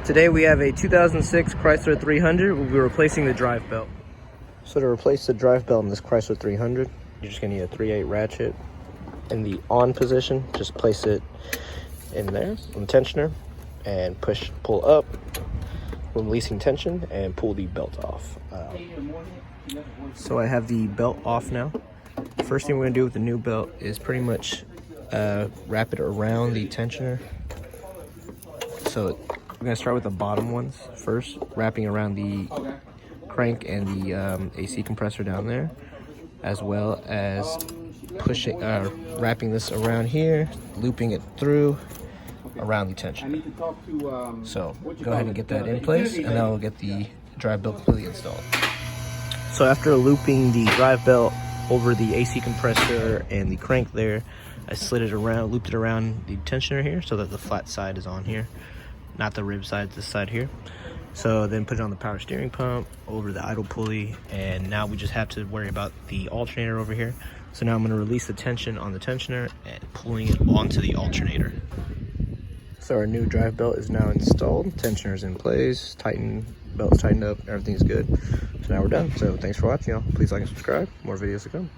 Today we have a 2006 Chrysler 300. We'll be replacing the drive belt. So to replace the drive belt in this Chrysler 300, you're just gonna need a 3/8 ratchet. In the on position, just place it in there on the tensioner and pull up, releasing tension, and pull the belt off. So I have the belt off now. First thing we're gonna do with the new belt is pretty much wrap it around the tensioner. So we're gonna start with the bottom ones first, wrapping around the crank and the AC compressor down there, as well as wrapping this around here, looping it through around the tension. So go ahead and get that in place, and then we'll get the drive belt completely installed. So after looping the drive belt over the AC compressor and the crank there, I slid it around, looped it around the tensioner here so that the flat side is on here, not the rib side, this side here. So then put it on the power steering pump, over the idle pulley, and now we just have to worry about the alternator over here. So now I'm gonna release the tension on the tensioner and pulling it onto the alternator. So our new drive belt is now installed, tensioner's in place, belt's tightened up, everything's good. So now we're done. So thanks for watching, y'all. Please like and subscribe, more videos to come.